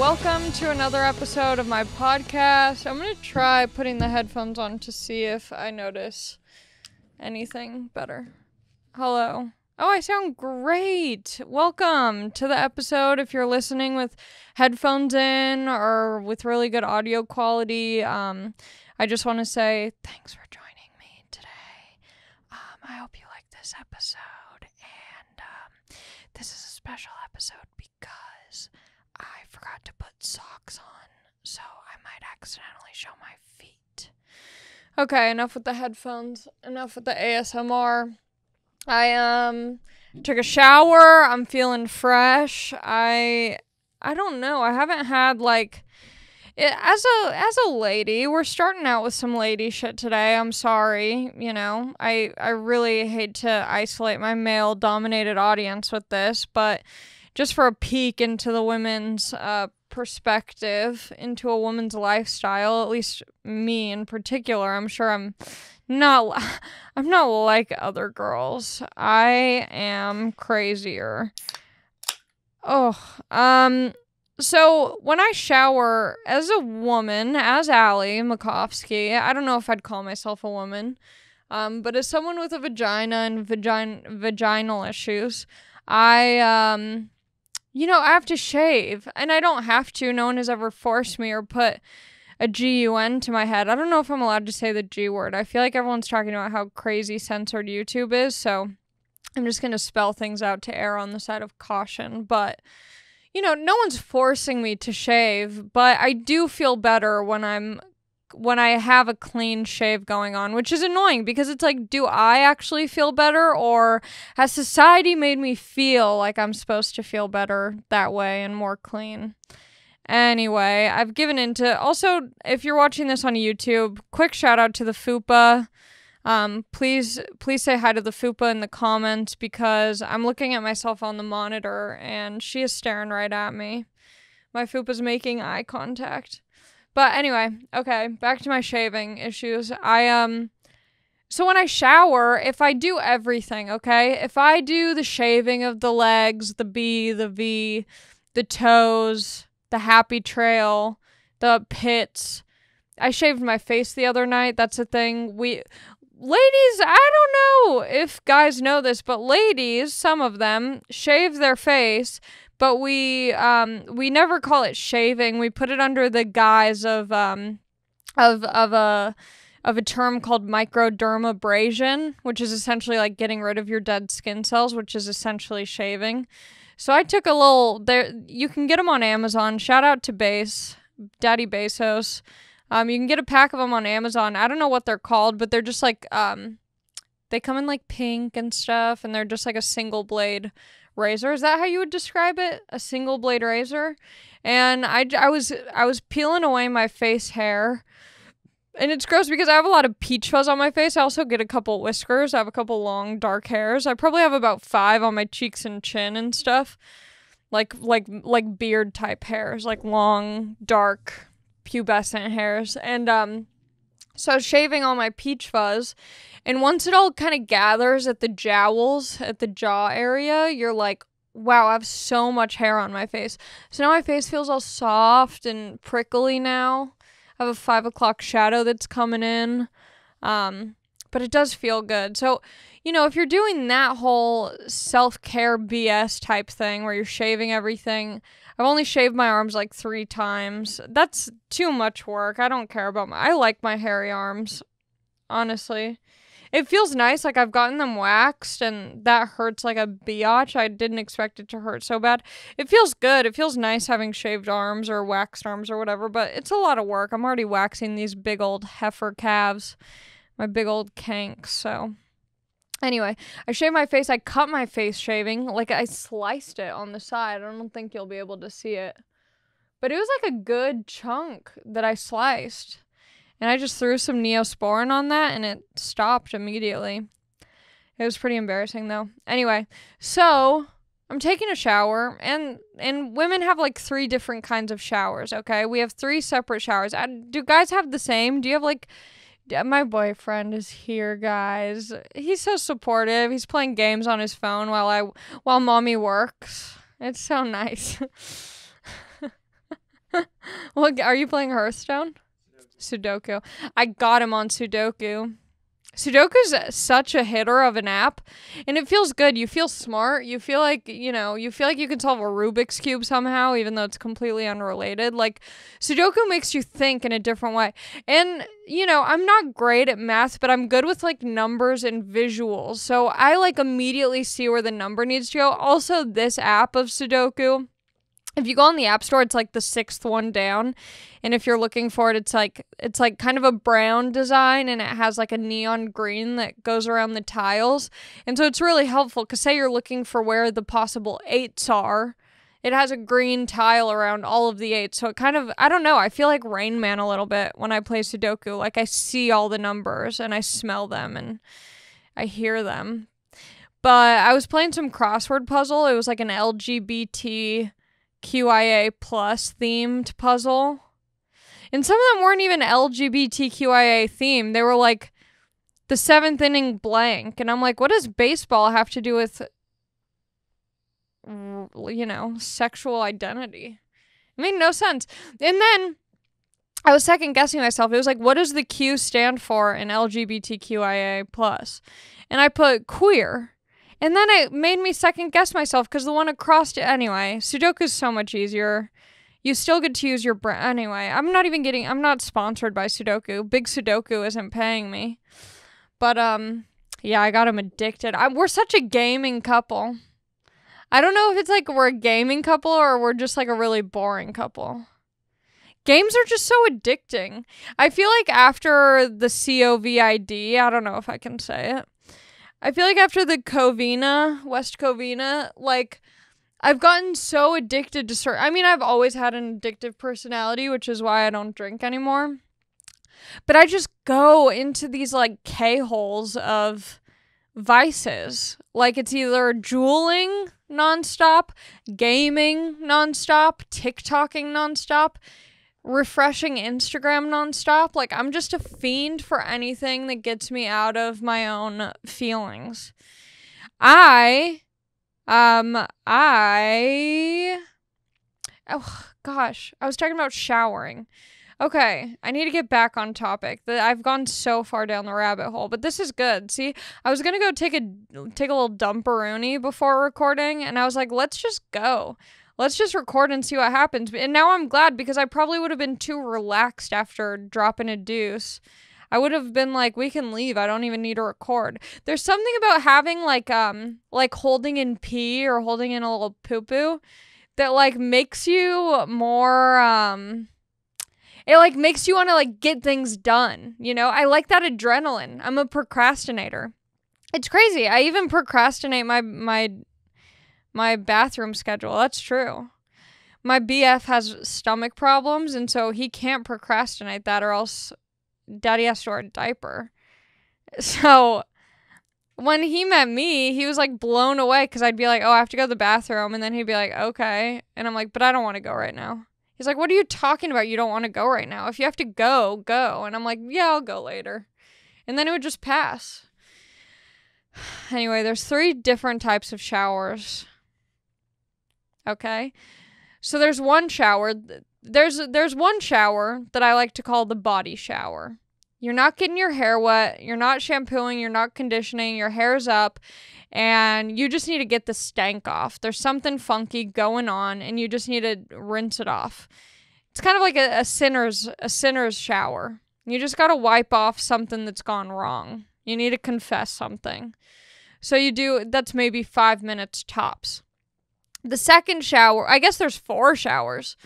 welcome to another episode of my podcast. I'm going to try putting the headphones on to see if I notice anything better. Hello. Oh, I sound great. Welcome to the episode. If you're listening with headphones in or with really good audio quality, I just want to say thanks for joining me today. I hope you like this episode. And this is a special episode because I forgot to put socks on, so I might accidentally show my feet. Okay, enough with the headphones. Enough with the ASMR. I took a shower. I'm feeling fresh. I don't know. I haven't had as a lady, we're starting out with some lady shit today. I'm sorry, I really hate to isolate my male dominated audience with this, but just for a peek into the women's perspective, into a woman's lifestyle, at least me in particular, I'm sure I'm not like other girls. I am crazier. So when I shower as a woman, as Allie Makovsky, I don't know if I'd call myself a woman, but as someone with a vagina and vaginal issues, I have to shave, and I don't have to. No one has ever forced me or put a GUN to my head. I don't know if I'm allowed to say the G word. I feel like everyone's talking about how crazy censored YouTube is, so I'm just going to spell things out to err on the side of caution. But, no one's forcing me to shave, but I do feel better when I have a clean shave going on, which is annoying because it's like, do I actually feel better, or has society made me feel like I'm supposed to feel better that way and more clean? Anyway, I've given into... Also, if you're watching this on YouTube, quick shout out to the Fupa. Please say hi to the Fupa in the comments because I'm looking at myself on the monitor and she is staring right at me. My Fupa's making eye contact. But anyway, okay, back to my shaving issues. So when I shower, if I do everything, okay? If I do the shaving of the legs, the B, the V, the toes, the happy trail, the pits. I shaved my face the other night. That's a thing. Ladies, I don't know if guys know this, but ladies, some of them, shave their face, but we never call it shaving. We put it under the guise of a term called microdermabrasion, which is essentially like getting rid of your dead skin cells, which is essentially shaving. So I took a little, you can get them on Amazon. Shout out to Daddy Bezos. You can get a pack of them on Amazon. I don't know what they're called, but they're just like, they come in like pink and stuff, and they're just like a single blade razor. Is that how you would describe it? A single blade razor? And I was peeling away my face hair. And it's gross because I have a lot of peach fuzz on my face. I also get a couple whiskers. I have a couple long, dark hairs. I probably have about 5 on my cheeks and chin and stuff. Like beard type hairs. Like long, dark, pubescent hairs. And so I was shaving all my peach fuzz. And once it all kind of gathers at the jowls, at the jaw area, you're like, wow, I have so much hair on my face. So now my face feels all soft and prickly now. I have a 5 o'clock shadow that's coming in, but it does feel good. So, if you're doing that whole self-care BS type thing where you're shaving everything, I've only shaved my arms like 3 times. That's too much work. I don't care about I like my hairy arms, honestly. It feels nice, like I've gotten them waxed, and that hurts like a biatch. I didn't expect it to hurt so bad. It feels good. It feels nice having shaved arms or waxed arms or whatever, but it's a lot of work. I'm already waxing these big old heifer calves, my big old kanks, so... Anyway, I shaved my face. I cut my face shaving, like I sliced it on the side. I don't think you'll be able to see it. But it was like a good chunk that I sliced. And I just threw some Neosporin on that, and it stopped immediately. It was pretty embarrassing, though. Anyway, so I'm taking a shower, and women have, like, 3 different kinds of showers, okay? We have 3 separate showers. Do guys have the same? Do you have, like... My boyfriend is here, guys. He's so supportive. He's playing games on his phone while mommy works. It's so nice. What are you playing? Hearthstone? Sudoku. I got him on Sudoku. Sudoku's such a hitter of an app, and it feels good. You feel smart. You feel like, you can solve a Rubik's Cube somehow, even though it's completely unrelated. Like, Sudoku makes you think in a different way. And, I'm not great at math, but I'm good with, like, numbers and visuals. So I, like, immediately see where the number needs to go. Also, this app of Sudoku, if you go on the App Store, it's like the 6th one down. And if you're looking for it, it's like kind of a brown design, and it has like a neon green that goes around the tiles. And so it's really helpful because say you're looking for where the possible 8s are, it has a green tile around all of the 8s. So it kind of, I don't know, I feel like Rain Man a little bit when I play Sudoku. Like I see all the numbers and I smell them and I hear them. But I was playing some crossword puzzle. It was like an LGBT QIA plus themed puzzle. And some of them weren't even LGBTQIA themed. They were like the 7th inning blank. And I'm like, what does baseball have to do with, sexual identity? It made no sense. And then I was second guessing myself. It was like, what does the Q stand for in LGBTQIA plus? And I put queer. And then it made me second guess myself because the one across it, anyway, Sudoku is so much easier. You still get to use your brain. Anyway, I'm not sponsored by Sudoku. Big Sudoku isn't paying me. But, yeah, I got him addicted. We're such a gaming couple. I don't know if it's like we're a gaming couple or we're just like a really boring couple. Games are just so addicting. I feel like after the COVID, I don't know if I can say it. I feel like after the West Covina, like, I've gotten so addicted to I've always had an addictive personality, which is why I don't drink anymore. But I just go into these, like, K-holes of vices. Like, it's either juuling nonstop, gaming nonstop, TikToking nonstop, refreshing Instagram nonstop. Like, I'm just a fiend for anything that gets me out of my own feelings. Oh gosh, I was talking about showering. Okay, I need to get back on topic. I've gone so far down the rabbit hole, but this is good. See, I was gonna go take a little dumperoonie before recording, and I was like, let's just go. Let's just record and see what happens. And now I'm glad because I probably would have been too relaxed after dropping a deuce. I would have been like, we can leave. I don't even need to record. There's something about having like holding in pee or holding in a little poo-poo that like makes you more, it like makes you want to like get things done. I like that adrenaline. I'm a procrastinator. It's crazy. I even procrastinate my bathroom schedule. That's true. My BF has stomach problems, and so he can't procrastinate that or else Daddy has to wear a diaper. So when he met me, he was like blown away because I'd be like, oh, I have to go to the bathroom. And then he'd be like, okay. And I'm like, but I don't want to go right now. He's like, what are you talking about? You don't want to go right now. If you have to go, go. And I'm like, yeah, I'll go later. And then it would just pass. Anyway, there's 3 different types of showers. Okay? So there's one shower. There's one shower that I like to call the body shower. You're not getting your hair wet. You're not shampooing. You're not conditioning. Your hair's up. And you just need to get the stank off. There's something funky going on, and you just need to rinse it off. It's kind of like a sinner's shower. You just got to wipe off something that's gone wrong. You need to confess something. So that's maybe 5 minutes tops. The second shower, I guess there's 4 showers.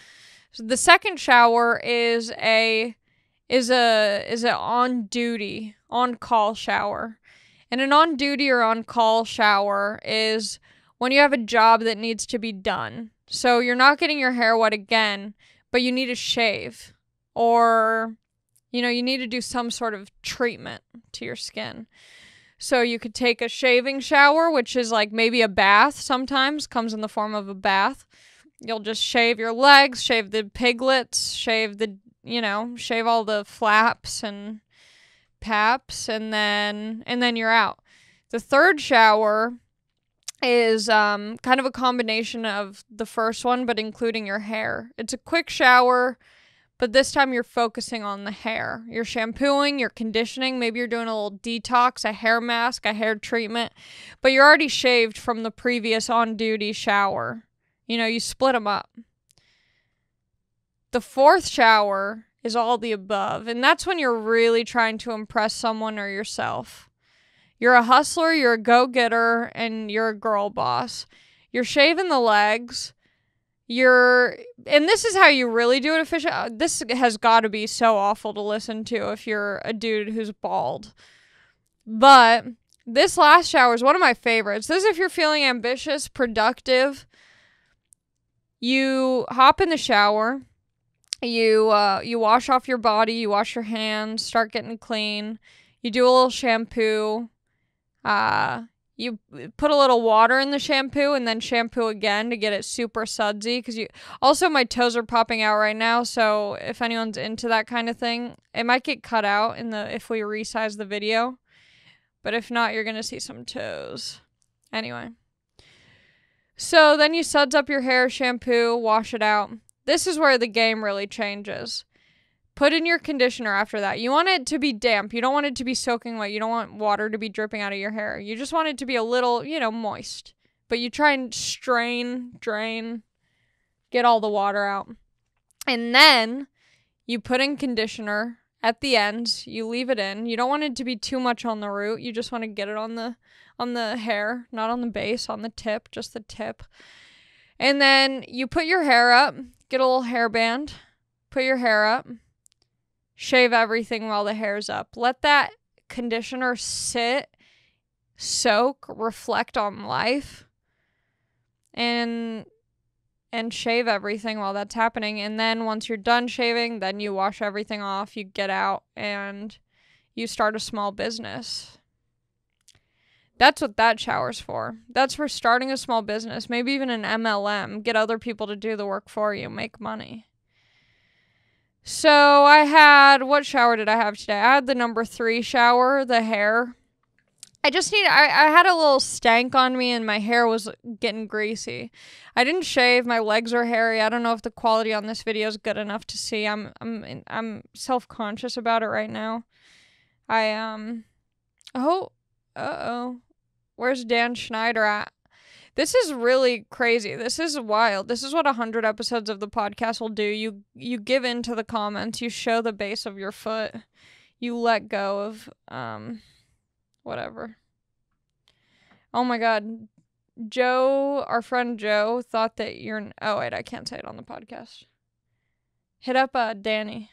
So the second shower is a on-duty, on-call shower. And an on-duty or on-call shower is when you have a job that needs to be done. So you're not getting your hair wet again, but you need to shave. Or, you need to do some sort of treatment to your skin. So you could take a shaving shower, which is like maybe a bath sometimes, comes in the form of a bath. You'll just shave your legs, shave the piglets, shave all the flaps and paps, and then you're out. The third shower is kind of a combination of the first one, but including your hair. It's a quick shower, but this time you're focusing on the hair. You're shampooing, you're conditioning, maybe you're doing a little detox, a hair mask, a hair treatment, but you're already shaved from the previous on-duty shower. You know, you split them up. The fourth shower is all the above, and that's when you're really trying to impress someone or yourself. You're a hustler, you're a go-getter, and you're a girl boss. You're shaving the legs. And this is how you really do it efficiently. This has got to be so awful to listen to if you're a dude who's bald. But this last shower is one of my favorites. This is if you're feeling ambitious, productive. You hop in the shower. You wash off your body. You wash your hands. Start getting clean. You do a little shampoo. You put a little water in the shampoo and then shampoo again to get it super sudsy. Also, my toes are popping out right now, so if anyone's into that kind of thing, it might get cut out if we resize the video. But if not, you're going to see some toes. Anyway. So then you suds up your hair, shampoo, wash it out. This is where the game really changes. Put in your conditioner after that. You want it to be damp. You don't want it to be soaking wet. You don't want water to be dripping out of your hair. You just want it to be a little, moist. But you try and strain, drain, get all the water out. And then you put in conditioner at the end. You leave it in. You don't want it to be too much on the root. You just want to get it on the hair, not on the base, on the tip, just the tip. And then you put your hair up. Get a little hairband. Put your hair up. Shave everything while the hair's up. Let that conditioner sit, soak, reflect on life, and shave everything while that's happening. And then once you're done shaving, then you wash everything off, you get out, and you start a small business. That's what that shower's for. That's for starting a small business, maybe even an MLM. Get other people to do the work for you, make money. So what shower did I have today? I had the number 3 shower, the hair. I had a little stank on me and my hair was getting greasy. I didn't shave. My legs are hairy. I don't know if the quality on this video is good enough to see. I'm self-conscious about it right now. Where's Dan Schneider at? This is really crazy. This is wild. This is what 100 episodes of the podcast will do. You give in to the comments. You show the base of your foot. You let go of, whatever. Oh my God. Joe, our friend Joe, thought that oh wait, I can't say it on the podcast. Hit up, Danny.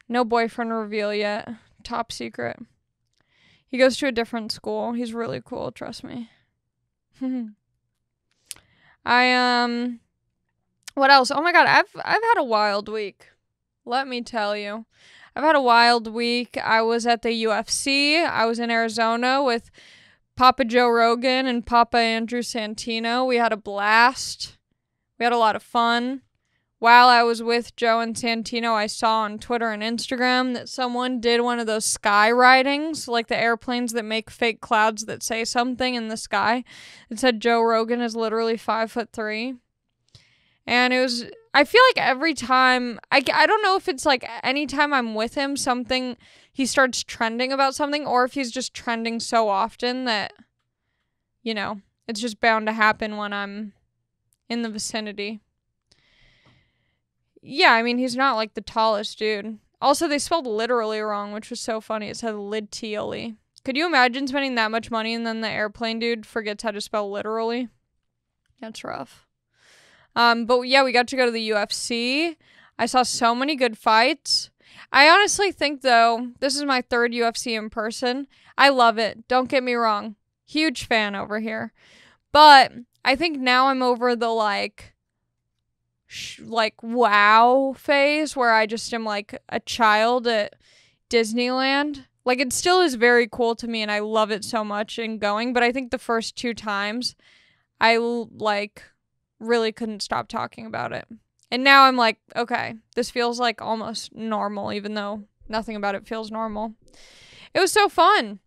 No boyfriend reveal yet. Top secret. He goes to a different school. He's really cool, trust me. What else? Oh my God, I've had a wild week. Let me tell you. I've had a wild week. I was at the UFC. I was in Arizona with Papa Joe Rogan and Papa Andrew Santino. We had a blast. We had a lot of fun. While I was with Joe and Santino, I saw on Twitter and Instagram that someone did one of those sky writings, like the airplanes that make fake clouds that say something in the sky. It said Joe Rogan is literally 5'3". And I feel like every time, I don't know if it's like anytime I'm with him, he starts trending about something, or if he's just trending so often that, it's just bound to happen when I'm in the vicinity. Yeah, I mean, he's not like the tallest dude. Also, they spelled literally wrong, which was so funny. It said literally. Could you imagine spending that much money and then the airplane dude forgets how to spell literally? That's rough. But yeah, we got to go to the UFC. I saw so many good fights. I honestly think, though, this is my 3rd UFC in person. I love it. Don't get me wrong. Huge fan over here. But I think now I'm over the, wow phase where I just am like a child at Disneyland. Like, it still is very cool to me and I love it so much in going, but I think the first 2 times I really couldn't stop talking about it. And now I'm like, okay, this feels like almost normal, even though nothing about it feels normal. It was so fun.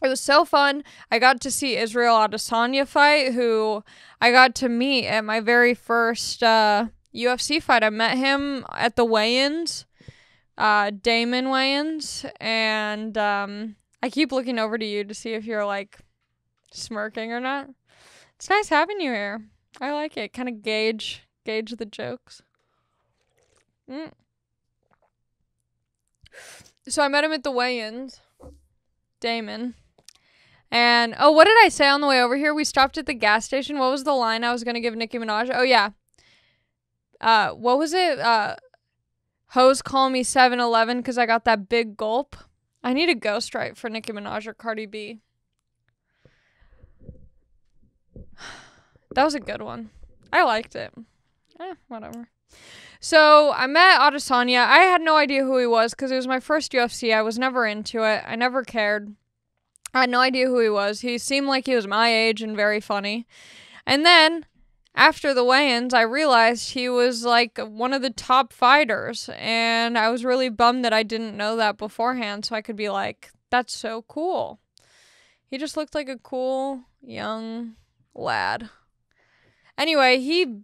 It was so fun. I got to see Israel Adesanya fight, who I got to meet at my very first UFC fight. I met him at the weigh-ins, Damon weigh-ins, and I keep looking over to you to see if you're like smirking or not. It's nice having you here. I like it. Kind of gauge the jokes. So I met him at the weigh-ins, Damon. And, oh, what did I say on the way over here? We stopped at the gas station. What was the line I was going to give Nicki Minaj? Oh, yeah. What was it? Hoes call me 7-Eleven because I got that big gulp. I need a ghostwrite for Nicki Minaj or Cardi B. That was a good one. I liked it. Whatever. So I met Adesanya. I had no idea who he was because it was my first UFC. I was never into it. I never cared. I had no idea who he was. He seemed like he was my age and very funny. And then, after the weigh-ins, I realized he was like one of the top fighters. And I was really bummed that I didn't know that beforehand, so I could be like, that's so cool. He just looked like a cool, young lad. Anyway, he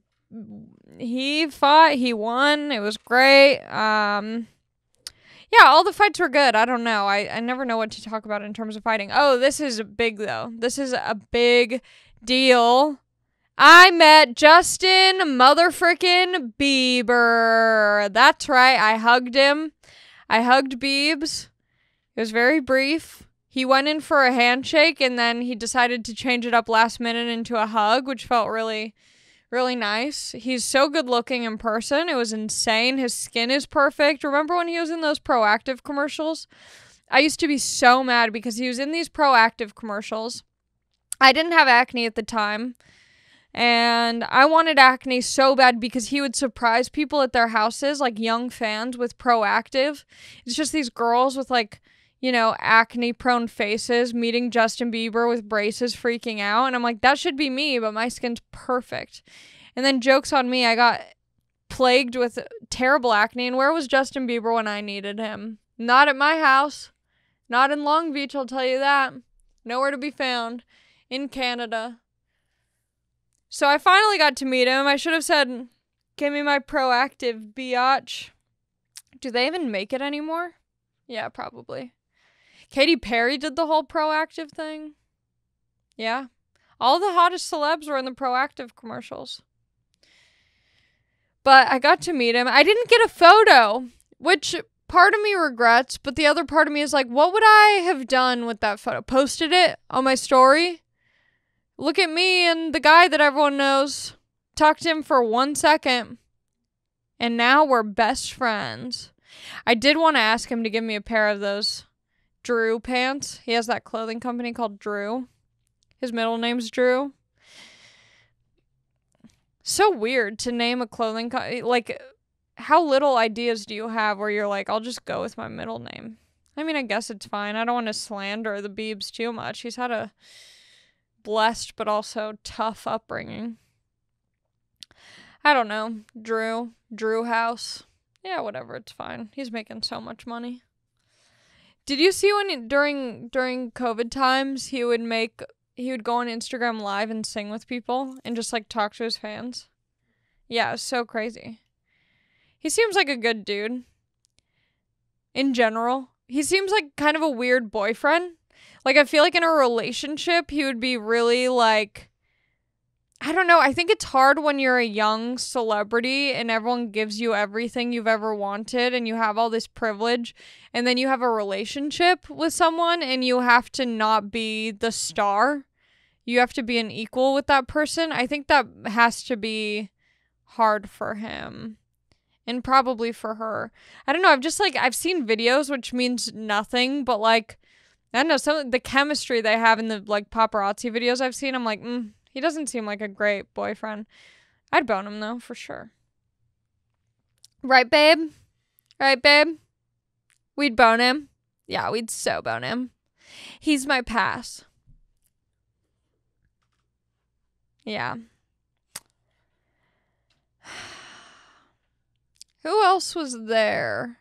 fought, he won, it was great. Yeah, all the fights were good. I don't know. I never know what to talk about in terms of fighting. Oh, this is big, though. This is a big deal. I met Justin motherfrickin' Bieber. That's right. I hugged him. I hugged Biebs. It was very brief. He went in for a handshake, and then he decided to change it up last minute into a hug, which felt really, really nice. He's so good looking in person. It was insane. His skin is perfect. Remember when he was in those Proactive commercials? I used to be so mad because he was in these Proactive commercials. I didn't have acne at the time. And I wanted acne so bad because he would surprise people at their houses, like young fans, with Proactive. It's just these girls with like, you know, acne-prone faces meeting Justin Bieber with braces freaking out. And I'm like, that should be me, but my skin's perfect. And then joke's on me, I got plagued with terrible acne. And where was Justin Bieber when I needed him? Not at my house. Not in Long Beach, I'll tell you that. Nowhere to be found. In Canada. So I finally got to meet him. I should have said, give me my Proactive biatch. Do they even make it anymore? Yeah, probably. Katy Perry did the whole Proactive thing. Yeah. All the hottest celebs were in the Proactive commercials. But I got to meet him. I didn't get a photo, which part of me regrets, but the other part of me is like, what would I have done with that photo? Posted it on my story? Look at me and the guy that everyone knows. Talked to him for 1 second. And now we're best friends. I did want to ask him to give me a pair of those Drew pants. He has that clothing company called Drew. His middle name's Drew. So weird to name a clothing company. Like, how little ideas do you have where you're like, I'll just go with my middle name? I mean, I guess it's fine. I don't want to slander the Biebs too much. He's had a blessed but also tough upbringing. I don't know. Drew House. Yeah, whatever, it's fine. He's making so much money. Did you see when during COVID times he would go on Instagram Live and sing with people and just like talk to his fans? Yeah, it was so crazy. He seems like a good dude. In general. He seems like kind of a weird boyfriend. Like, I feel like in a relationship, he would be really, like, I don't know. I think it's hard when you're a young celebrity and everyone gives you everything you've ever wanted and you have all this privilege, and then you have a relationship with someone and you have to not be the star. You have to be an equal with that person. I think that has to be hard for him. And probably for her. I don't know. I've seen videos, which means nothing, but, like, I don't know, some of the chemistry they have in the, like, paparazzi videos I've seen, I'm like, he doesn't seem like a great boyfriend. I'd bone him, though, for sure. Right, babe? Right, babe? We'd bone him. Yeah, we'd so bone him. He's my pass. Yeah. Who else was there?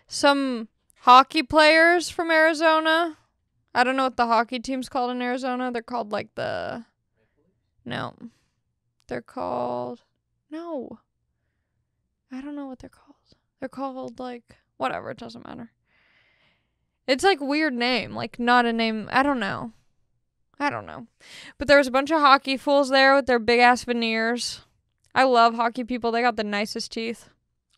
Some hockey players from Arizona. I don't know what the hockey team's called in Arizona. They're called like the... No. They're called... No. I don't know what they're called. They're called like... Whatever, it doesn't matter. It's like weird name. Like not a name... I don't know. But there was a bunch of hockey fools there with their big ass veneers. I love hockey people. They got the nicest teeth.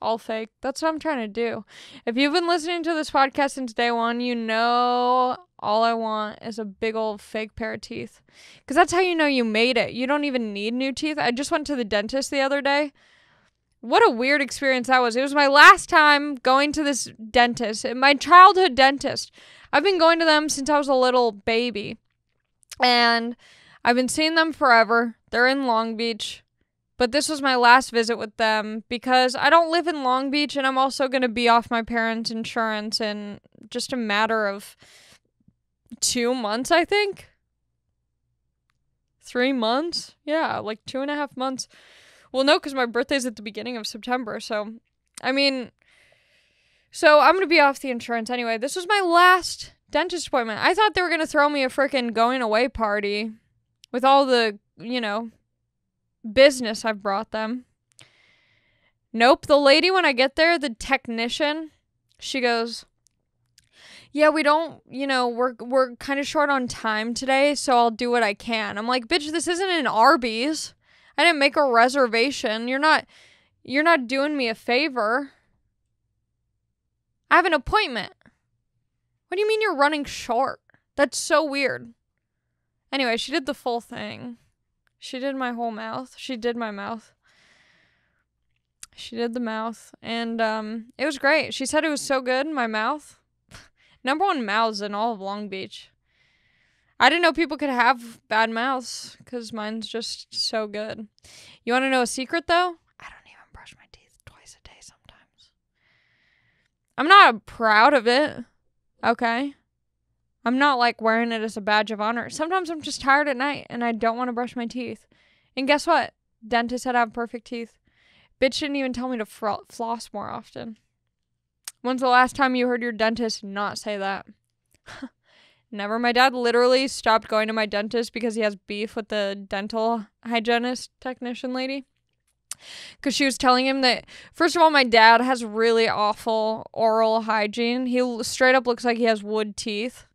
All fake. That's what I'm trying to do. If you've been listening to this podcast since day one, you know all I want is a big old fake pair of teeth. Because that's how you know you made it. You don't even need new teeth. I just went to the dentist the other day. What a weird experience that was. It was my last time going to this dentist. My childhood dentist. I've been going to them since I was a little baby. And I've been seeing them forever. They're in Long Beach. But this was my last visit with them because I don't live in Long Beach and I'm also going to be off my parents' insurance in just a matter of 2 months, I think. 3 months? Yeah, like 2.5 months. Well, no, because my birthday's at the beginning of September. So I'm going to be off the insurance anyway. This was my last dentist appointment. I thought they were going to throw me a freaking going away party with all the, business I've brought them. Nope. The lady, when I get there, the technician, she goes, yeah, we don't, we're kind of short on time today, so I'll do what I can. I'm like, bitch, this isn't an Arby's. I didn't make a reservation. You're not doing me a favor. I have an appointment. What do you mean you're running short? That's so weird. Anyway, she did the full thing. She did my whole mouth. She did my mouth. She did the mouth. And it was great. She said it was so good, my mouth. Number 1 mouths in all of Long Beach. I didn't know people could have bad mouths because mine's just so good. You want to know a secret, though? I don't even brush my teeth twice a day sometimes. I'm not proud of it. Okay? I'm not like wearing it as a badge of honor. Sometimes I'm just tired at night and I don't want to brush my teeth. And guess what? Dentist said I have perfect teeth. Bitch didn't even tell me to floss more often. When's the last time you heard your dentist not say that? Never. My dad literally stopped going to my dentist because he has beef with the dental hygienist technician lady. Because she was telling him that, first of all, my dad has really awful oral hygiene. He straight up looks like he has wood teeth.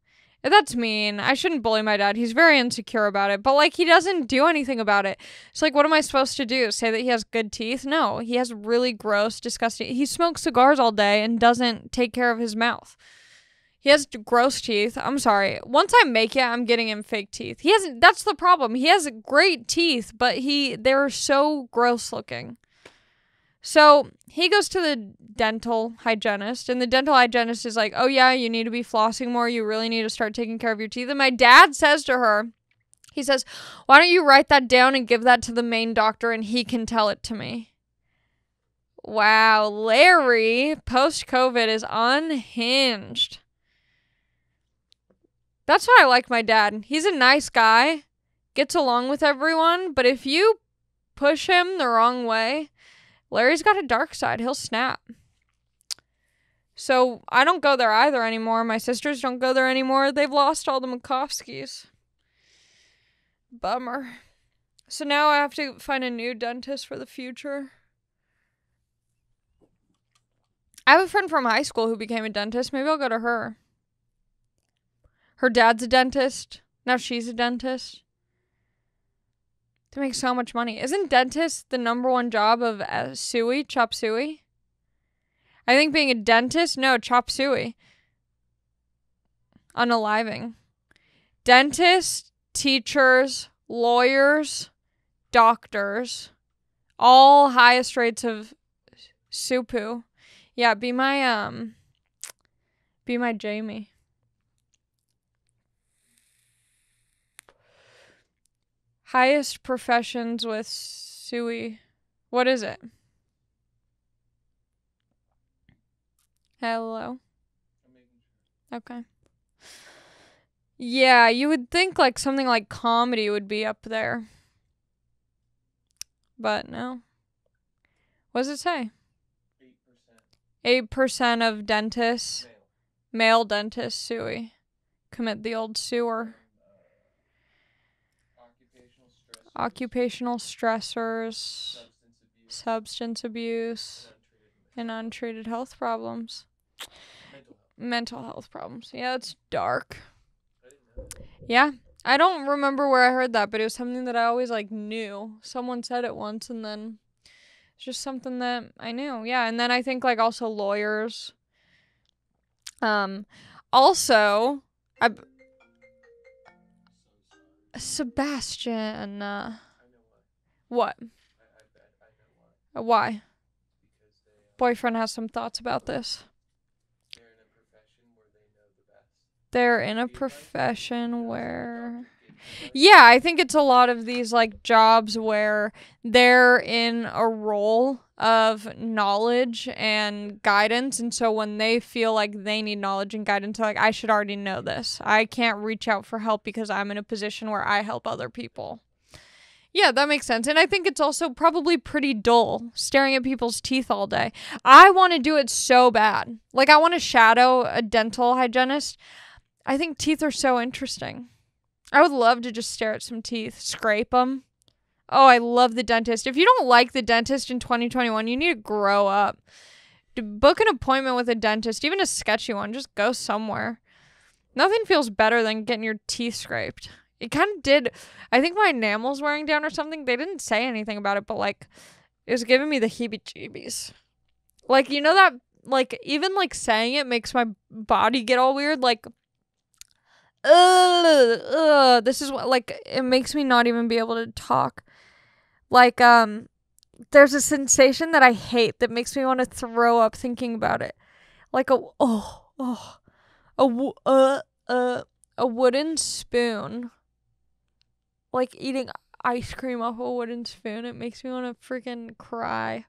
That's mean. I shouldn't bully my dad. He's very insecure about it. But, like, he doesn't do anything about it. So, like, what am I supposed to do? Say that he has good teeth? No. He has really gross, disgusting... He smokes cigars all day and doesn't take care of his mouth. He has gross teeth. I'm sorry. Once I make it, I'm getting him fake teeth. That's the problem. He has great teeth, but they're so gross looking. So he goes to the dental hygienist, and the dental hygienist is like, oh yeah, you need to be flossing more. You really need to start taking care of your teeth. And my dad says to her, he says, why don't you write that down and give that to the main doctor and he can tell it to me. Wow, Larry, post-COVID, is unhinged. That's why I like my dad. He's a nice guy, gets along with everyone, but if you push him the wrong way, Larry's got a dark side. He'll snap. So I don't go there either anymore. My sisters don't go there anymore. They've lost all the Makovskis. Bummer. So now I have to find a new dentist for the future. I have a friend from high school who became a dentist. Maybe I'll go to her. Her dad's a dentist. Now she's a dentist. They make so much money. Isn't dentist the number 1 job of suey? Chop suey? I think being a dentist? No, chop suey. Unaliving. Dentists, teachers, lawyers, doctors. All highest rates of supu. Yeah, be my Jamie. Highest professions with suey. What is it? Hello? Okay. Yeah, you would think like something like comedy would be up there. But no. What does it say? 8% of dentists. Male dentists suey. commit the old sewer. Occupational stressors, substance abuse, and untreated health problems. Mental health problems. Yeah, it's dark. Yeah. I don't remember where I heard that, but it was something that I always like knew. Someone said it once, and then it's just something that I knew. Yeah, and then I think like also lawyers. Also, Sebastian. What? Why? Boyfriend has some thoughts about this. They're in a profession where... Yeah, I think it's a lot of these like jobs where they're in a role of knowledge and guidance, and so when they feel like they need knowledge and guidance, they're like, I should already know this. I can't reach out for help because I'm in a position where I help other people. Yeah, that makes sense. And I think it's also probably pretty dull staring at people's teeth all day. I want to do it so bad. Like, I want to shadow a dental hygienist. I think teeth are so interesting. I would love to just stare at some teeth, scrape them. Oh, I love the dentist. If you don't like the dentist in 2021, you need to grow up. Book an appointment with a dentist, even a sketchy one. Just go somewhere. Nothing feels better than getting your teeth scraped. It kind of did. I think my enamel's wearing down or something. They didn't say anything about it, but like, it was giving me the heebie-jeebies. Like, you know that, like, even like saying it makes my body get all weird. Like, this is what, like, it makes me not even be able to talk. Like, there's a sensation that I hate that makes me want to throw up thinking about it. Like a wooden spoon. Like eating ice cream off a wooden spoon. It makes me want to freaking cry.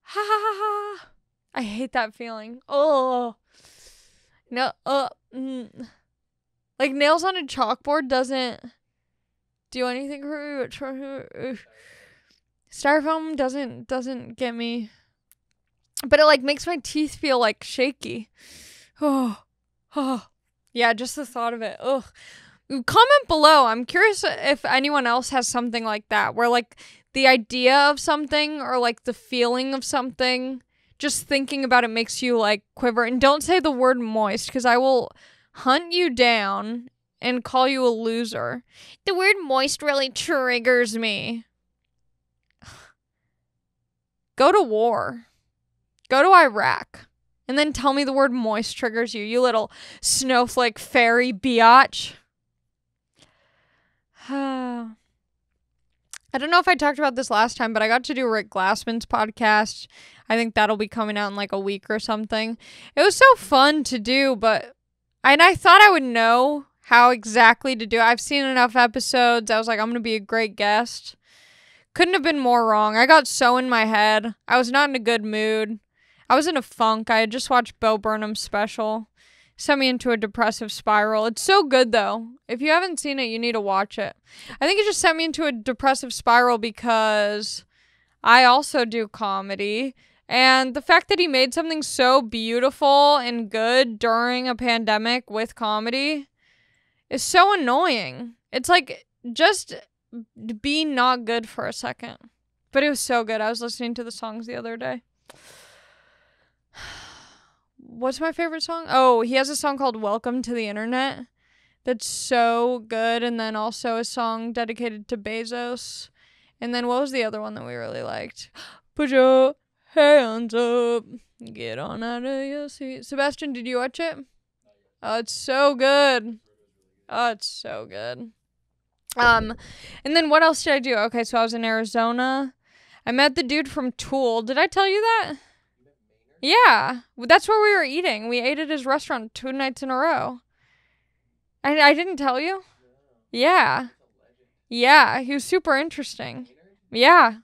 Ha ha ha ha. I hate that feeling. Oh. No, like nails on a chalkboard doesn't do anything for me. Styrofoam doesn't get me. But it like makes my teeth feel like shaky. Oh. Yeah, just the thought of it. Ugh. Comment below. I'm curious if anyone else has something like that, where like the idea of something or like the feeling of something, just thinking about it makes you like quiver. And don't say the word moist, because I will hunt you down and call you a loser. The word moist really triggers me. Go to war. Go to Iraq. And then tell me the word moist triggers you, you little snowflake fairy biatch. I don't know if I talked about this last time, but I got to do Rick Glassman's podcast. I think that'll be coming out in like a week or something. It was so fun to do, and I thought I would know how exactly to do it. I've seen enough episodes. I was like, I'm going to be a great guest. Couldn't have been more wrong. I got so in my head. I was not in a good mood. I was in a funk. I had just watched Bo Burnham's special. Sent me into a depressive spiral. It's so good, though. If you haven't seen it, you need to watch it. I think it just sent me into a depressive spiral because I also do comedy. And the fact that he made something so beautiful and good during a pandemic with comedy is so annoying. It's like, just be not good for a second. But it was so good. I was listening to the songs the other day. What's my favorite song? Oh, he has a song called Welcome to the Internet that's so good. And then also a song dedicated to Bezos. And then what was the other one that we really liked? Put your hands up. Get on out of your seat. Sebastian, did you watch it? Oh, it's so good. Oh, it's so good. And then what else did I do? Okay, so I was in Arizona. I met the dude from Tool. Did I tell you that? Yeah, that's where we were eating. We ate at his restaurant 2 nights in a row. And I didn't tell you? Yeah. Yeah, he was super interesting. Yeah,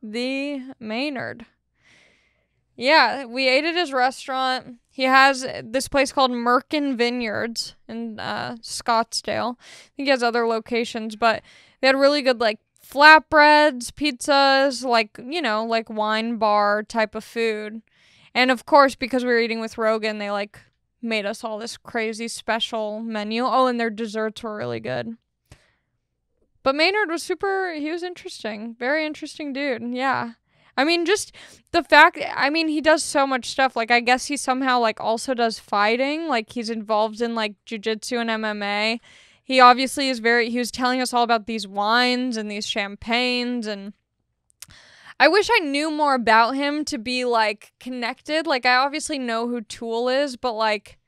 the Maynard. Yeah, we ate at his restaurant. He has this place called Merkin Vineyards in Scottsdale. I think he has other locations, but they had really good, like, flatbreads, pizzas, like, you know, like wine bar type of food. And of course, because we were eating with Rogan, they like made us all this crazy special menu. Oh, and their desserts were really good. But Maynard was he was interesting. Very interesting dude. Yeah. I mean, just the fact, I mean, he does so much stuff. Like, I guess he somehow, like, also does fighting. Like, he's involved in, like, jiu-jitsu and MMA. He obviously he was telling us all about these wines and these champagnes, and I wish I knew more about him to be, like, connected. Like, I obviously know who Tool is, but, like,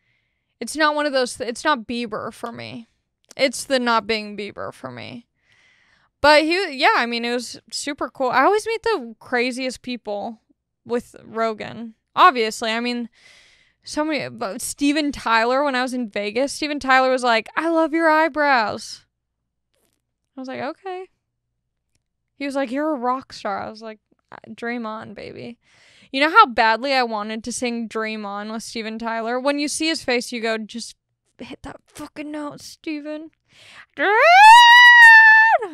it's not one of those, it's not Bieber for me. It's the not being Bieber for me. But I mean, it was super cool. I always meet the craziest people with Rogan. Obviously, I mean, but Steven Tyler, when I was in Vegas, Steven Tyler was like, I love your eyebrows. I was like, okay. He was like, you're a rock star. I was like, dream on, baby. You know how badly I wanted to sing Dream On with Steven Tyler? When you see his face, you go, just hit that fucking note, Steven.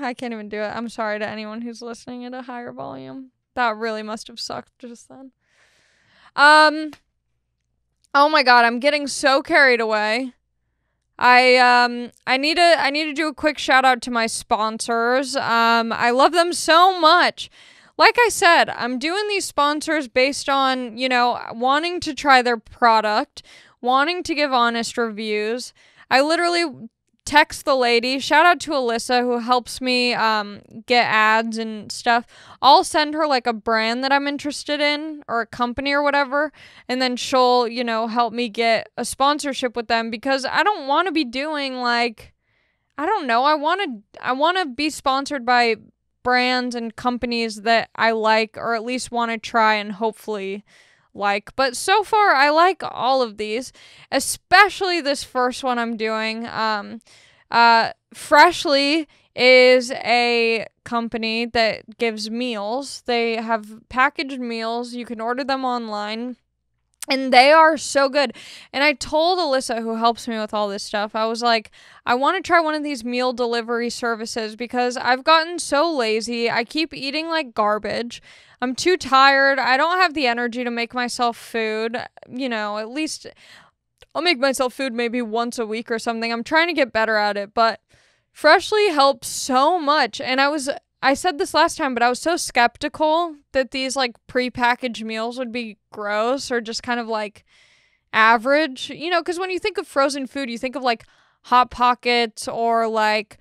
I can't even do it. I'm sorry to anyone who's listening at a higher volume. That really must have sucked just then. Oh my god, I'm getting so carried away. I need to do a quick shout out to my sponsors. I love them so much. Like I said, I'm doing these sponsors based on, you know, wanting to try their product, wanting to give honest reviews. I literally text the lady, shout out to Alyssa who helps me get ads and stuff. I'll send her like a brand that I'm interested in or a company or whatever, and then she'll, you know, help me get a sponsorship with them, because I don't want to be doing like, I don't know, I want to be sponsored by brands and companies that I like, or at least want to try and hopefully like. But so far I like all of these, especially this first one I'm doing. Freshly is a company that gives meals. They have packaged meals. You can order them online, and they are so good. And I told Alyssa, who helps me with all this stuff, I was like, I want to try one of these meal delivery services because I've gotten so lazy. I keep eating like garbage. I'm too tired. I don't have the energy to make myself food. You know, at least I'll make myself food maybe once a week or something. I'm trying to get better at it, but Freshly helps so much. And I said this last time, but I was so skeptical that these like prepackaged meals would be gross or just kind of like average, you know, because when you think of frozen food, you think of like Hot Pockets or like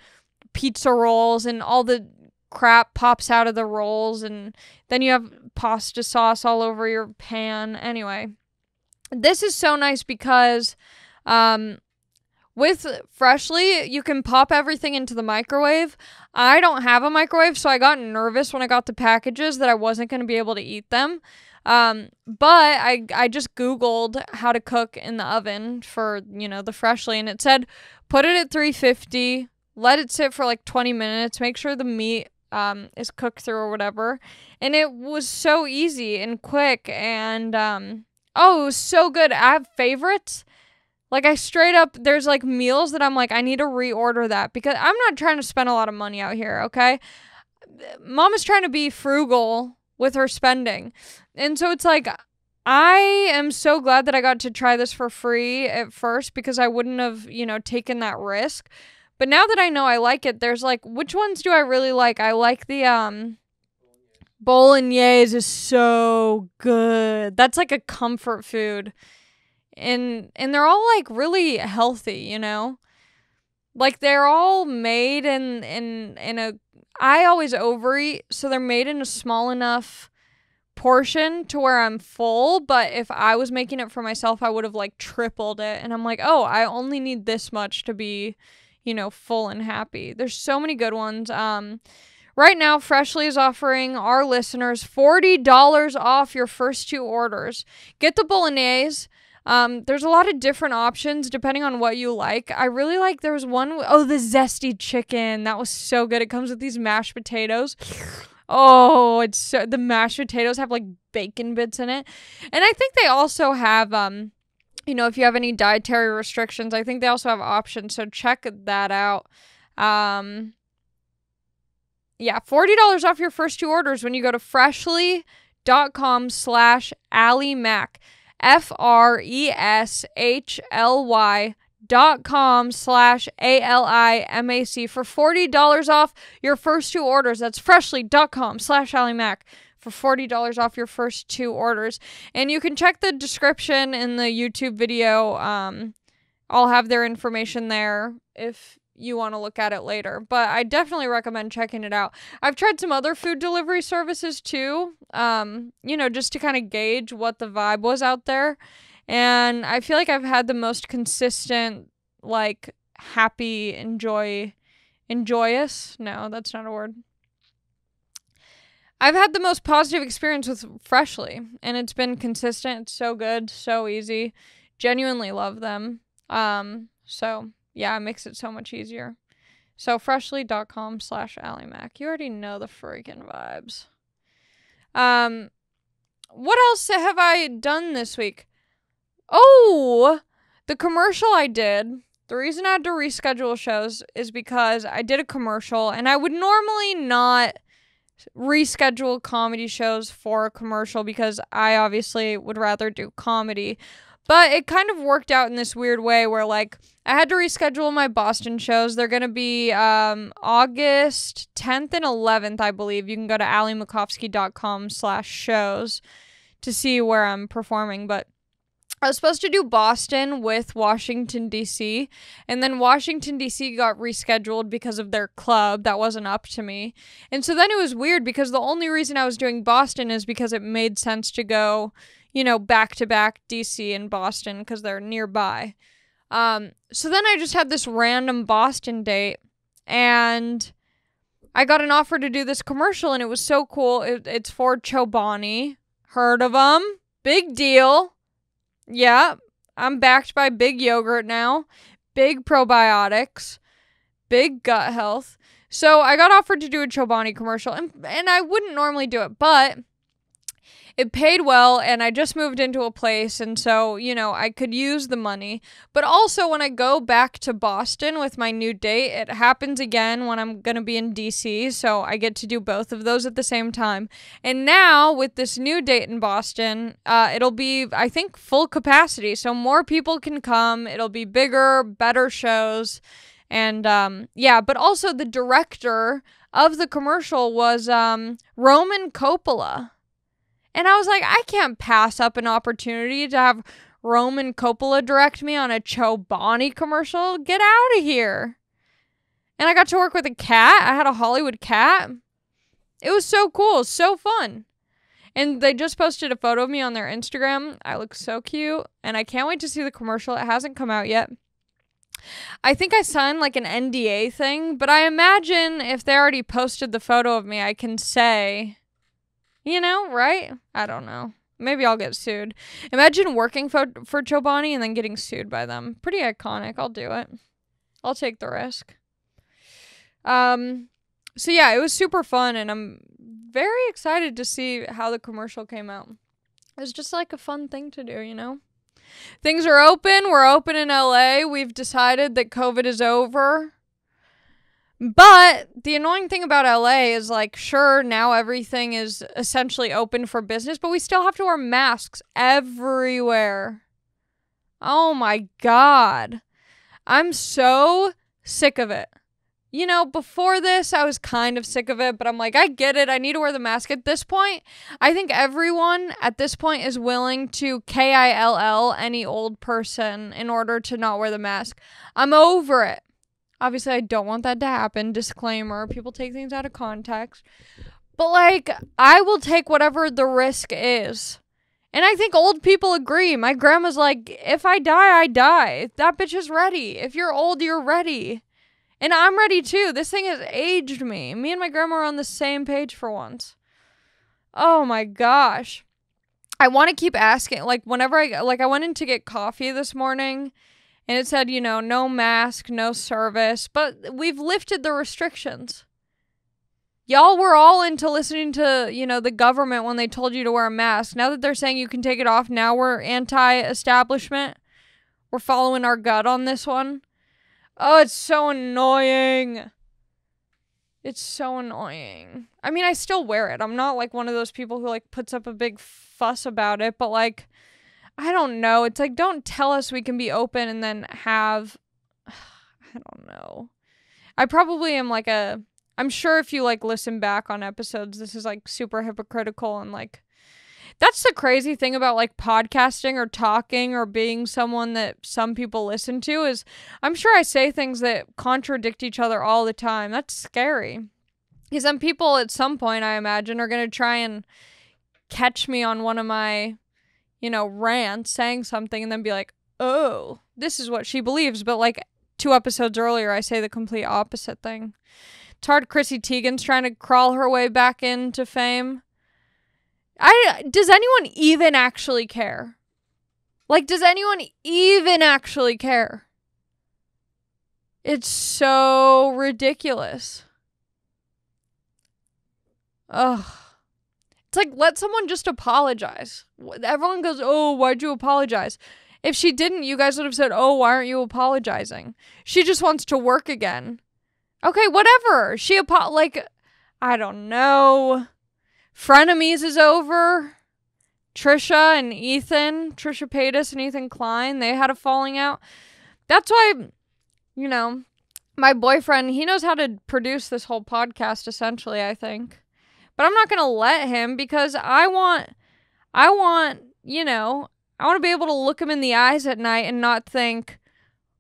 pizza rolls, and all the crap pops out of the rolls, and then you have pasta sauce all over your pan. Anyway, this is so nice because with Freshly, you can pop everything into the microwave. I don't have a microwave, so I got nervous when I got the packages that I wasn't going to be able to eat them. But I just Googled how to cook in the oven for, you know, the Freshly, and it said put it at 350, let it sit for like 20 minutes, make sure the meat is cooked through or whatever. And it was so easy and quick, and oh, it was so good. I have favorites. Like, I straight up, there's like meals that I'm like, I need to reorder that, because I'm not trying to spend a lot of money out here, okay? Mom is trying to be frugal with her spending. And so it's like, I am so glad that I got to try this for free at first, because I wouldn't have, you know, taken that risk. But now that I know I like it, there's like, which ones do I really like? I like the bolognese is so good. That's like a comfort food. And they're all like really healthy, you know? Like, they're all made in a, I always overeat, so they're made in a small enough portion to where I'm full, but if I was making it for myself, I would have like tripled it. And I'm like, oh, I only need this much to be, you know, full and happy. There's so many good ones. Right now, Freshly is offering our listeners $40 off your first 2 orders. Get the bolognese. There's a lot of different options depending on what you like. I really like, there was one, the zesty chicken. That was so good. It comes with these mashed potatoes. Oh, it's so, the mashed potatoes have like bacon bits in it. And I think they also have, you know, if you have any dietary restrictions, I think they also have options. So check that out. Yeah, $40 off your first 2 orders when you go to freshly.com/AllieMac. freshly.com/ALIMAC for $40 off your first 2 orders. That's freshly.com/AllieMac for $40 off your first 2 orders. And you can check the description in the YouTube video. I'll have their information there if you want to look at it later. But I definitely recommend checking it out. I've tried some other food delivery services too, just to kind of gauge what the vibe was out there. And I feel like I've had the most consistent, like, happy, enjoyous? No, that's not a word. I've had the most positive experience with Freshly, and it's been consistent. It's so good, so easy. Genuinely love them. So yeah, it makes it so much easier. So freshly.com/AllieMac. You already know the freaking vibes. What else have I done this week? Oh, the commercial I did. The reason I had to reschedule shows is because I did a commercial, and I would normally not reschedule comedy shows for a commercial because I obviously would rather do comedy. But it kind of worked out in this weird way where, like, I had to reschedule my Boston shows. They're going to be August 10th and 11th, I believe. You can go to alliemakofsky.com/shows to see where I'm performing. But I was supposed to do Boston with Washington, D.C., and then Washington, D.C. got rescheduled because of their club. That wasn't up to me. And so then it was weird because the only reason I was doing Boston is because it made sense to go, back-to-back DC and Boston because they're nearby. So then I just had this random Boston date, and I got an offer to do this commercial, and it was so cool. It's for Chobani. Heard of them? Big deal. Yeah, I'm backed by Big Yogurt now. Big probiotics. Big gut health. So I got offered to do a Chobani commercial, and I wouldn't normally do it, but it paid well, and I just moved into a place, and so, I could use the money. But also, when I go back to Boston with my new date, it happens again when I'm going to be in DC, so I get to do both of those at the same time. And now, with this new date in Boston, it'll be, I think, full capacity, so more people can come. It'll be bigger, better shows, and, but also the director of the commercial was Roman Coppola. And I was like, I can't pass up an opportunity to have Roman Coppola direct me on a Chobani commercial. Get out of here. And I got to work with a cat. I had a Hollywood cat. It was so cool. So fun. And they just posted a photo of me on their Instagram. I look so cute. And I can't wait to see the commercial. It hasn't come out yet. I think I signed like an NDA thing. But I imagine if they already posted the photo of me, I can say... right? I don't know. Maybe I'll get sued. Imagine working for Chobani and then getting sued by them. Pretty iconic. I'll do it. I'll take the risk. So yeah, it was super fun, and I'm very excited to see how the commercial came out. It was just like a fun thing to do, Things are open. We're open in LA. We've decided that COVID is over. But the annoying thing about LA is, like, sure, now everything is essentially open for business, but we still have to wear masks everywhere. Oh my God. I'm so sick of it. Before this, I was kind of sick of it, but I'm like, I get it. I need to wear the mask. At this point, I think everyone at this point is willing to KILL any old person in order to not wear the mask. I'm over it. Obviously, I don't want that to happen. Disclaimer, people take things out of context. But, like, I will take whatever the risk is. And I think old people agree. My grandma's like, if I die, I die. That bitch is ready. If you're old, you're ready. And I'm ready, too. This thing has aged me. Me and my grandma are on the same page for once. Oh, my gosh. I want to keep asking. Like, whenever I went in to get coffee this morning... And it said, no mask, no service. But we've lifted the restrictions. Y'all were all into listening to, the government when they told you to wear a mask. Now that they're saying you can take it off, now we're anti-establishment. We're following our gut on this one. Oh, it's so annoying. It's so annoying. I mean, I still wear it. I'm not like one of those people who like puts up a big fuss about it. But like... I don't know. It's like, don't tell us we can be open and then have, I don't know. I probably am like I'm sure if you like listen back on episodes, this is like super hypocritical and like, that's the crazy thing about like podcasting or talking or being someone that some people listen to is I'm sure I say things that contradict each other all the time. That's scary. Because some people at some point, I imagine, are going to try and catch me on one of my, rants saying something and then be like, oh, this is what she believes. But like 2 episodes earlier, I say the complete opposite thing. It's hard. Chrissy Teigen's trying to crawl her way back into fame. Does anyone even actually care? Like, does anyone even actually care? It's so ridiculous. Ugh. It's like, let someone just apologize. Everyone goes, oh, why'd you apologize? If she didn't, you guys would have said, oh, why aren't you apologizing? She just wants to work again. Okay, whatever. I don't know. Frenemies is over. Trisha Paytas and Ethan Klein, they had a falling out. That's why, my boyfriend, he knows how to produce this whole podcast, essentially, I think. But I'm not going to let him because I want to be able to look him in the eyes at night and not think,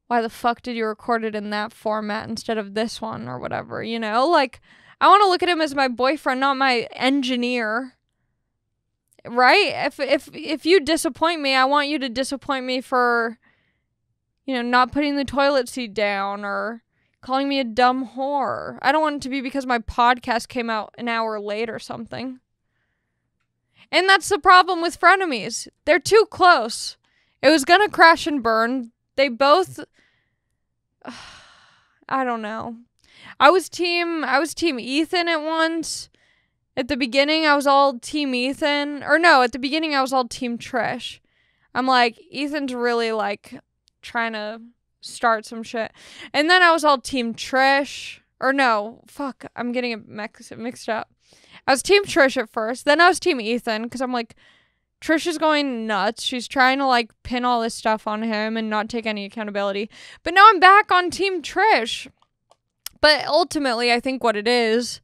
why the fuck did you record it in that format instead of this one or whatever, Like, I want to look at him as my boyfriend, not my engineer. Right? If you disappoint me, I want you to disappoint me for, not putting the toilet seat down or calling me a dumb whore. I don't want it to be because my podcast came out an hour late or something. And that's the problem with frenemies. They're too close. It was gonna crash and burn. They both... I don't know. I was team Ethan at once. At the beginning, I was all team Ethan. Or no, at the beginning, I was all team Trish. I'm like, Ethan's really, like, trying to start some shit. And then I was all team Trish. Or no, fuck, I'm getting it mixed up. I was team Trish at first. Then I was team Ethan, because I'm like, Trish is going nuts. She's trying to, like, pin all this stuff on him and not take any accountability. But now I'm back on team Trish. But ultimately, I think what it is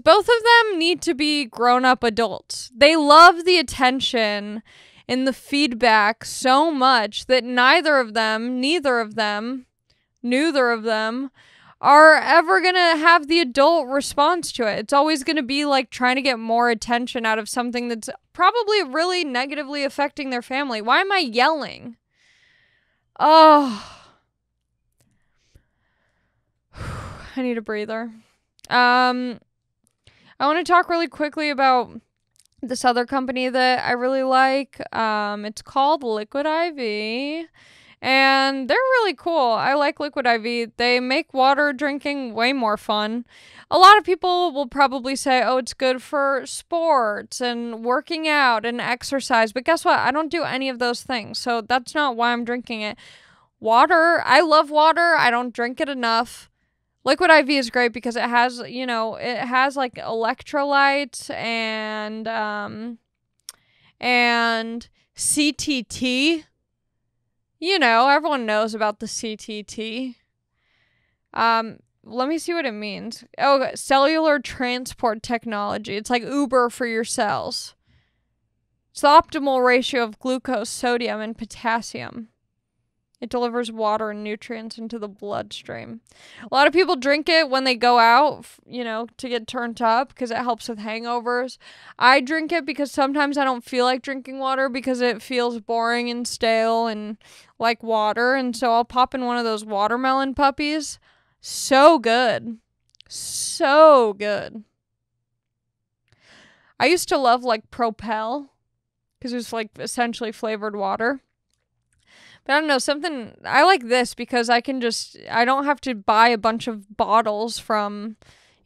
both of them need to be grown-up adults. They love the attention and the feedback so much that neither of them are ever going to have the adult response to it. It's always going to be like trying to get more attention out of something that's probably really negatively affecting their family. Why am I yelling? Oh. I need a breather. I want to talk really quickly about this other company that I really like. It's called Liquid IV, and they're really cool. I like Liquid IV. They make water drinking way more fun. A lot of people will probably say, oh, it's good for sports and working out and exercise, but guess what? I don't do any of those things, so that's not why I'm drinking it. Water, I love water. I don't drink it enough. Liquid IV is great because it has, like electrolytes and CTT. Everyone knows about the CTT. Let me see what it means. Oh, cellular transport technology. It's like Uber for your cells. It's the optimal ratio of glucose, sodium, and potassium. It delivers water and nutrients into the bloodstream. A lot of people drink it when they go out, to get turned up because it helps with hangovers. I drink it because sometimes I don't feel like drinking water because it feels boring and stale and like water. And so I'll pop in one of those watermelon puppies. So good. So good. I used to love like Propel because it was like essentially flavored water. But I don't know, I like this because I don't have to buy a bunch of bottles from,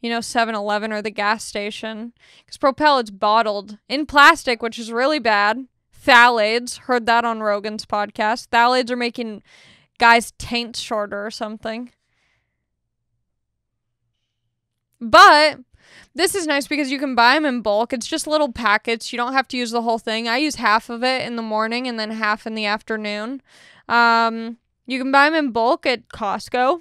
7-Eleven or the gas station. Because Propel, it's bottled in plastic, which is really bad. Phthalates, heard that on Rogan's podcast. Phthalates are making guys' taints shorter or something. But This is nice because you can buy them in bulk. It's just little packets. You don't have to use the whole thing. I use half of it in the morning and then half in the afternoon. You can buy them in bulk at Costco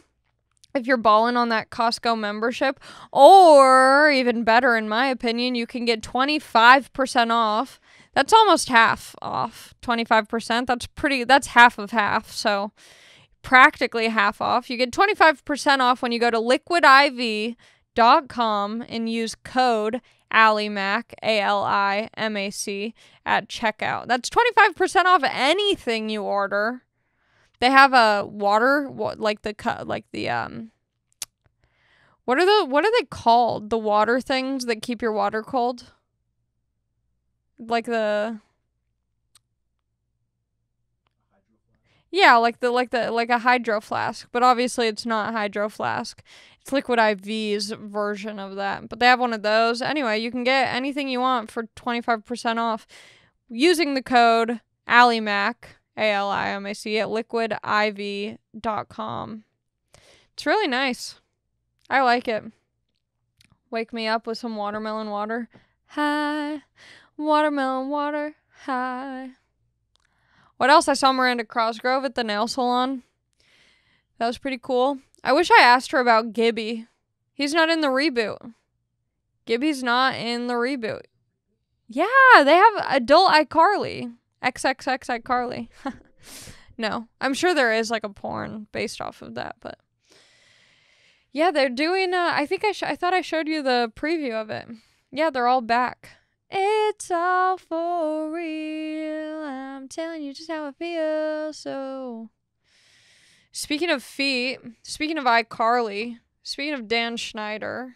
if you're balling on that Costco membership. Or, even better in my opinion, you can get 25% off. That's almost half off. 25%. That's half of half. So, practically half off. You get 25% off when you go to liquidiv.com and use code ALIMAC, ALIMAC, at checkout. That's 25% off anything you order. They have a water, what are they called? The water things that keep your water cold? Yeah, like a hydro flask, but obviously it's not a hydro flask. It's Liquid IV's version of that, but they have one of those. Anyway, you can get anything you want for 25% off using the code ALIMAC, ALIMAC, at liquidiv.com. It's really nice. I like it. Wake me up with some watermelon water. Hi, watermelon water. Hi. What else? I saw Miranda Cosgrove at the nail salon. That was pretty cool. I wish I asked her about Gibby. He's not in the reboot. Gibby's not in the reboot. Yeah, they have adult iCarly. XXX iCarly. No, I'm sure there is like a porn based off of that, but yeah, they're doing. I think I thought I showed you the preview of it. Yeah, they're all back. It's all for real. I'm telling you just how I feel. So, speaking of feet, speaking of iCarly, speaking of Dan Schneider,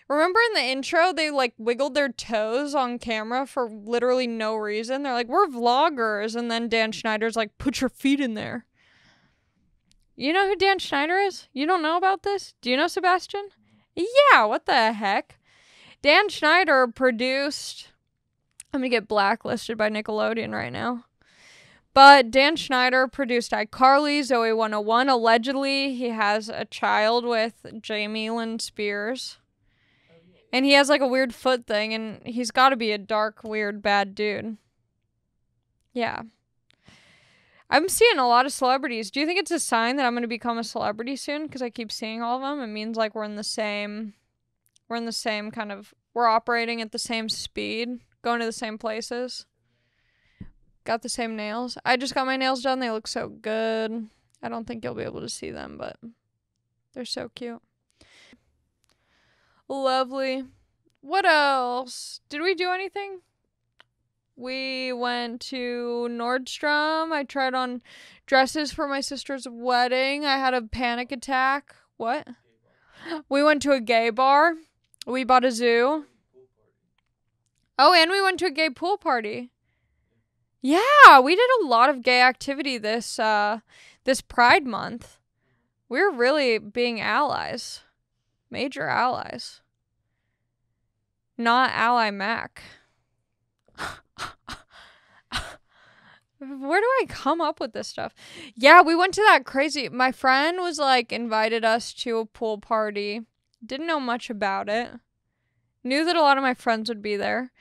remember in the intro they like wiggled their toes on camera for literally no reason? They're like, we're vloggers, and then Dan Schneider's like, put your feet in there. You know who Dan Schneider is? You don't know about this? Do you know Sebastian? Yeah, what the heck? Dan Schneider produced... I'm going to get blacklisted by Nickelodeon right now. But Dan Schneider produced iCarly, Zoe 101. Allegedly, he has a child with Jamie Lynn Spears. And he has like a weird foot thing, and he's got to be a dark, weird, bad dude. Yeah. I'm seeing a lot of celebrities. Do you think it's a sign that I'm going to become a celebrity soon? Because I keep seeing all of them. It means like we're in the same kind of... We're operating at the same speed, going to the same places. Got the same nails. I just got my nails done. They look so good. I don't think you'll be able to see them, but they're so cute. Lovely. What else? Did we do anything? We went to Nordstrom. I tried on dresses for my sister's wedding. I had a panic attack. What? We went to a gay bar. We bought a zoo. Oh, and we went to a gay pool party. Yeah, we did a lot of gay activity this Pride Month. We're really being allies. Major allies. Not Ally Mac. Where do I come up with this stuff? Yeah, we went to that crazy... My friend was like, invited us to a pool party. Didn't know much about it. Knew that a lot of my friends would be there.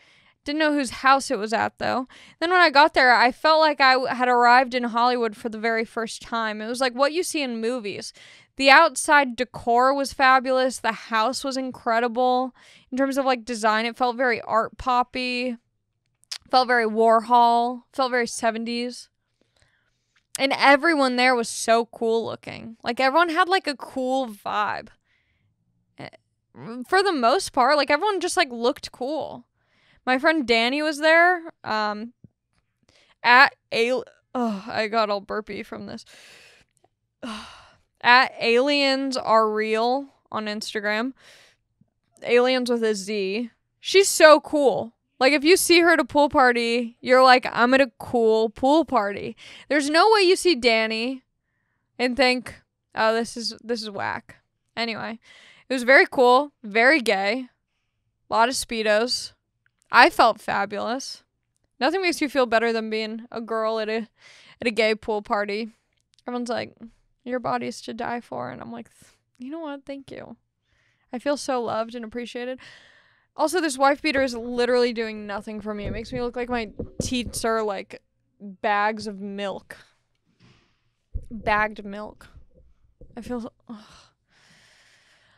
Didn't know whose house it was at, though. Then when I got there, I felt like I had arrived in Hollywood for the very first time. It was like what you see in movies. The outside decor was fabulous. The house was incredible. In terms of, like, design, it felt very art poppy. Felt very Warhol. Felt very 70s. And everyone there was so cool looking. Like, everyone had, like, a cool vibe. For the most part, like, everyone just, like, looked cool. My friend Danny was there. I got all burpy from this. At Aliens Are Real on Instagram. Aliens with a Z. She's so cool. Like, if you see her at a pool party, you're like, I'm at a cool pool party. There's no way you see Danny and think, oh, this is whack. Anyway, it was very cool, very gay. A lot of Speedos. I felt fabulous. Nothing makes you feel better than being a girl at a gay pool party. Everyone's like, your body's to die for. And I'm like, you know what? Thank you. I feel so loved and appreciated. Also, this wife beater is literally doing nothing for me. It makes me look like my teats are like bags of milk. Bagged milk. I feel so,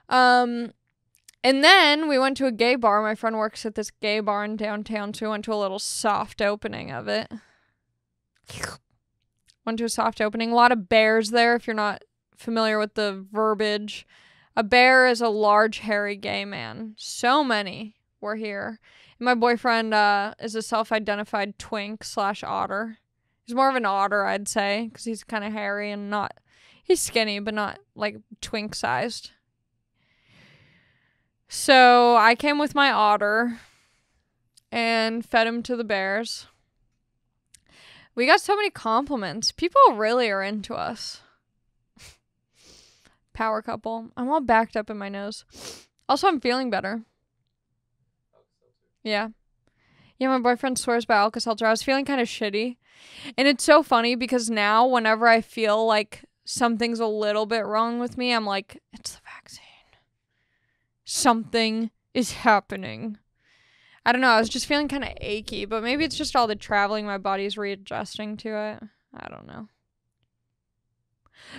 and then we went to a gay bar. My friend works at this gay bar in downtown, so we went to a little soft opening of it. Went to a soft opening. A lot of bears there, if you're not familiar with the verbiage. A bear is a large, hairy gay man. So many were here. And my boyfriend is a self-identified twink / otter. He's more of an otter, I'd say, because he's kind of hairy and not... He's skinny, but not, like, twink-sized. So I came with my otter and fed him to the bears. We got so many compliments. People really are into us. Power couple. I'm all backed up in my nose. Also, I'm feeling better. Yeah. Yeah, my boyfriend swears by Alka-Seltzer. I was feeling kind of shitty. And it's so funny because now whenever I feel like something's a little bit wrong with me, I'm like, it's the vaccine. Something is happening. I don't know. I was just feeling kind of achy, but maybe it's just all the traveling. My body's readjusting to it. I don't know.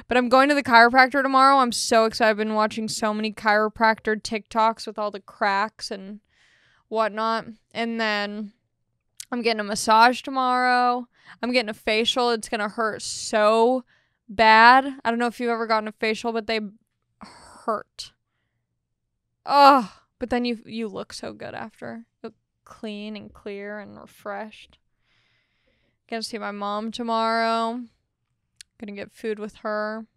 But I'm going to the chiropractor tomorrow. I'm so excited. I've been watching so many chiropractor TikToks with all the cracks and whatnot. And then I'm getting a massage tomorrow. I'm getting a facial. It's going to hurt so bad. I don't know if you've ever gotten a facial, but they hurt. Oh, but then you look so good after. You look clean and clear and refreshed. Gonna see my mom tomorrow. Gonna get food with her.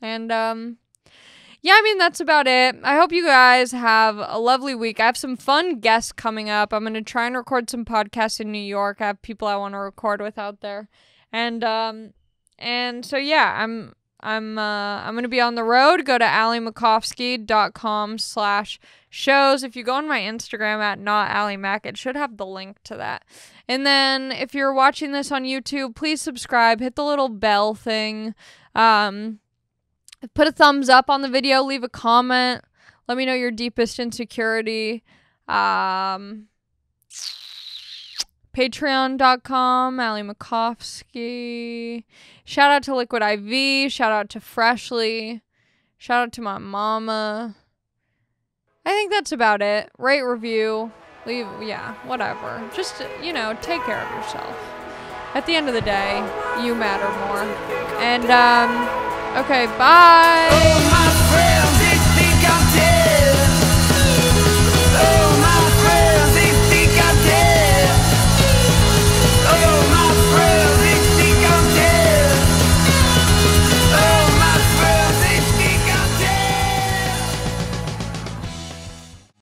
And, yeah, I mean, that's about it. I hope you guys have a lovely week. I have some fun guests coming up. I'm gonna try and record some podcasts in New York. I have people I want to record with out there. And so, yeah, I'm going to be on the road. Go to allymakovsky.com/shows. If you go on my Instagram at notallymacc, it should have the link to that. And then if you're watching this on YouTube, please subscribe. Hit the little bell thing. Put a thumbs up on the video. Leave a comment. Let me know your deepest insecurity. Patreon.com, Ally Makovsky. Shout out to Liquid IV. Shout out to Freshly. Shout out to my mama. I think that's about it. Rate, review, leave, yeah, whatever. Just, you know, take care of yourself. At the end of the day, you matter more. And, okay, bye! Oh,